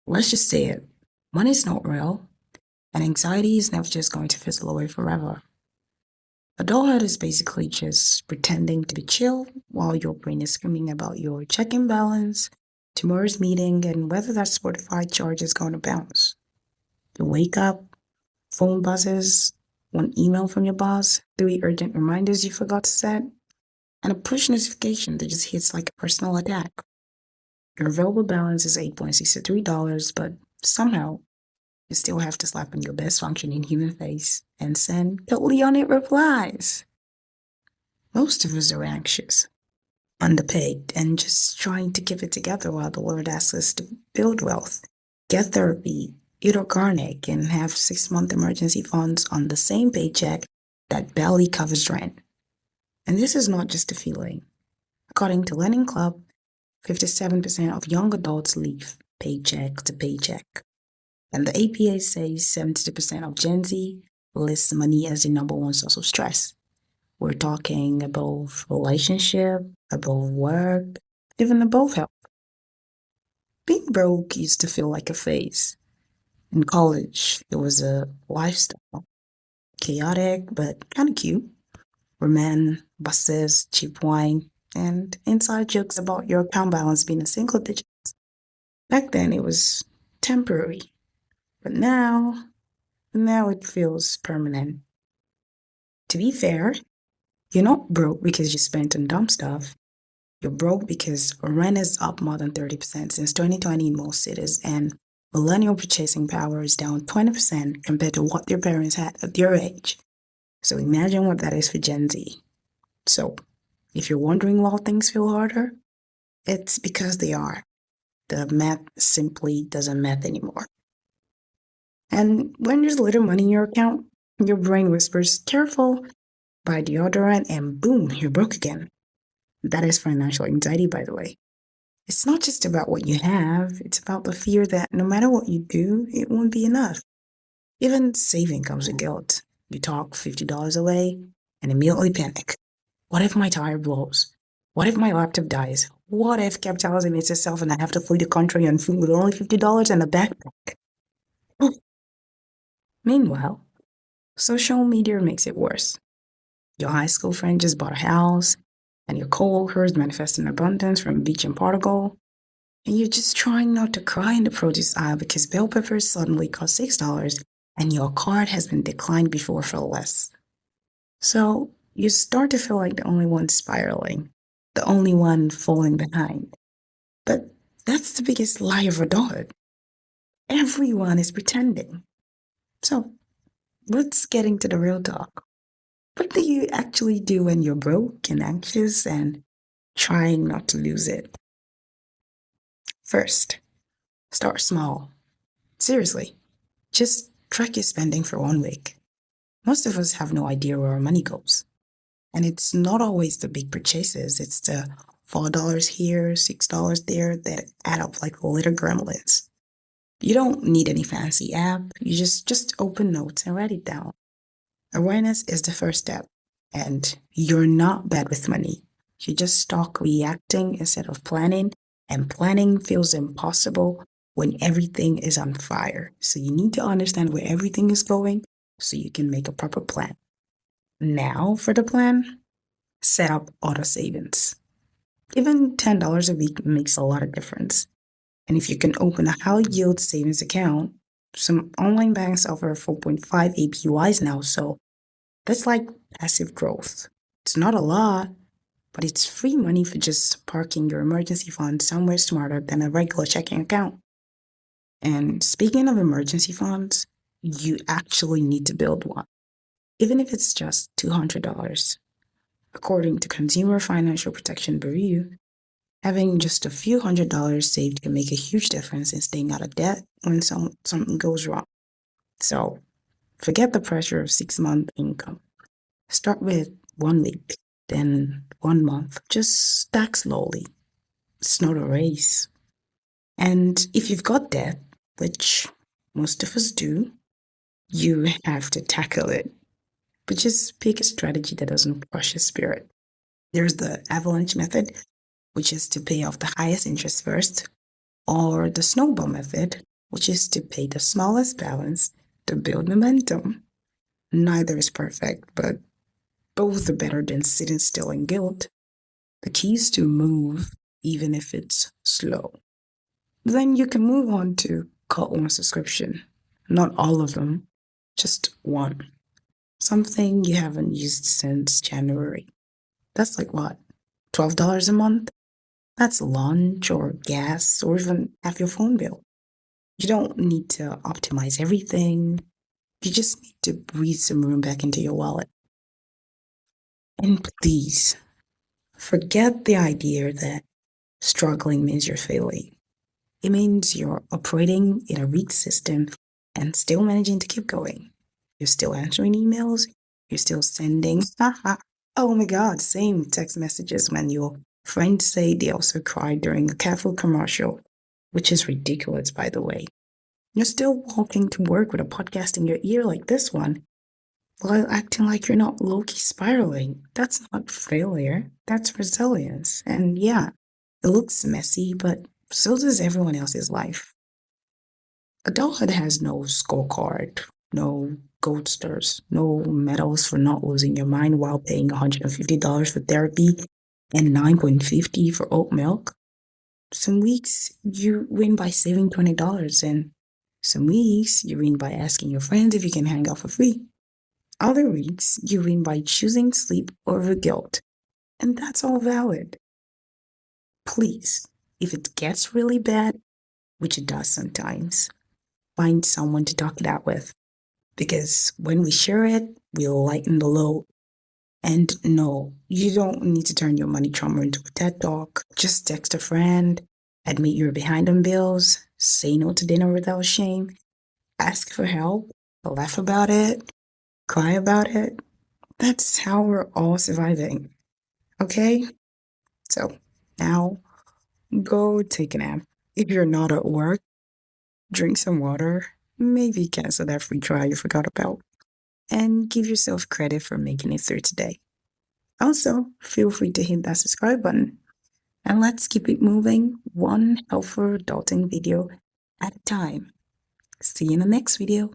Let's just say it. Money's not real, and anxiety is never just going to fizzle away forever. Adulthood is basically just pretending to be chill while your brain is screaming about your checking balance, tomorrow's meeting, and whether that Spotify charge is going to bounce. You wake up, phone buzzes, one email from your boss, three urgent reminders you forgot to set, and a push notification that just hits like a personal attack. Your available balance is $8.63, but somehow you still have to slap on your best functioning human face and send totally on it replies. Most of us are anxious, underpaid, and just trying to keep it together while the Lord asks us to build wealth, get therapy, eat organic, and have 6-month emergency funds on the same paycheck that barely covers rent. And this is not just a feeling. According to Learning Club, 57% of young adults live paycheck to paycheck. And the APA says 70% of Gen Z lists money as the number one source of stress. We're talking about relationship, about work, even about health. Being broke used to feel like a phase. In college, it was a lifestyle. Chaotic, but kind of cute. Ramen, buses, cheap wine, and inside jokes about your account balance being a single digit. Back then, it was temporary. But now it feels permanent. To be fair, you're not broke because you spent on dumb stuff. You're broke because rent is up more than 30% since 2020 in most cities, and millennial purchasing power is down 20% compared to what their parents had at their age. So imagine what that is for Gen Z. So if you're wondering why things feel harder, it's because they are. The math simply doesn't math anymore. And when there's little money in your account, your brain whispers, careful, buy deodorant, and boom, you're broke again. That is financial anxiety, by the way. It's not just about what you have, it's about the fear that no matter what you do, it won't be enough. Even saving comes with guilt. You talk $50 away and immediately panic. What if my tire blows? What if my laptop dies? What if capitalism eats itself and I have to flee the country on food with only $50 and a backpack? Meanwhile, social media makes it worse. Your high school friend just bought a house, and your coworkers manifest in abundance from a beach in Portugal, and you're just trying not to cry in the produce aisle because bell peppers suddenly cost $6 and your card has been declined before for less. So you start to feel like the only one spiraling, the only one falling behind. But that's the biggest lie of adulthood. Everyone is pretending. So let's get into the real talk. What do you actually do when you're broke and anxious and trying not to lose it? First, start small. Seriously, just track your spending for 1 week. Most of us have no idea where our money goes. And it's not always the big purchases, it's the $4 here, $6 there that add up like little gremlins. You don't need any fancy app, you just open notes and write it down. Awareness is the first step, and you're not bad with money. You just start reacting instead of planning, and planning feels impossible when everything is on fire. So you need to understand where everything is going so you can make a proper plan. Now for the plan, set up auto savings. Even $10 a week makes a lot of difference. And if you can open a high yield savings account, some online banks offer 4.5 APYs now, so that's like passive growth. It's not a lot, but it's free money for just parking your emergency fund somewhere smarter than a regular checking account. And speaking of emergency funds, you actually need to build one, even if it's just $200. According to Consumer Financial Protection Bureau, having just a few $100s saved can make a huge difference in staying out of debt when something goes wrong. So forget the pressure of 6-month income. Start with 1 week, then 1 month. Just stack slowly. It's not a race. And if you've got debt, which most of us do, you have to tackle it. But just pick a strategy that doesn't crush your spirit. There's the avalanche method, which is to pay off the highest interest first, or the snowball method, which is to pay the smallest balance to build momentum. Neither is perfect, but both are better than sitting still in guilt. The key is to move, even if it's slow. Then you can move on to cut one subscription. Not all of them, just one. Something you haven't used since January. That's like what? $12 a month? That's lunch or gas or even half your phone bill. You don't need to optimize everything. You just need to breathe some room back into your wallet. And please, forget the idea that struggling means you're failing. It means you're operating in a weak system and still managing to keep going. You're still answering emails. You're still sending, oh my God, same text messages when your friends say they also cried during a careful commercial, which is ridiculous, by the way. You're still walking to work with a podcast in your ear like this one, while acting like you're not low-key spiraling. That's not failure. That's resilience. And yeah, it looks messy, but so does everyone else's life. Adulthood has no scorecard, no gold stars, no medals for not losing your mind while paying $150 for therapy and $9.50 for oat milk. Some weeks you win by saving $20, and some weeks you win by asking your friends if you can hang out for free. Other weeks you win by choosing sleep over guilt, and that's all valid. Please, if it gets really bad, which it does sometimes, find someone to talk it out with. Because when we share it, we'll lighten the load. And no, you don't need to turn your money trauma into a TED Talk. Just text a friend, admit you're behind on bills, say no to dinner without shame, ask for help, laugh about it, cry about it. That's how we're all surviving. Okay? So now go take a nap. If you're not at work, drink some water, maybe cancel that free trial you forgot about, and give yourself credit for making it through today. Also, feel free to hit that subscribe button. And let's keep it moving, one helpful adulting video at a time. See you in the next video.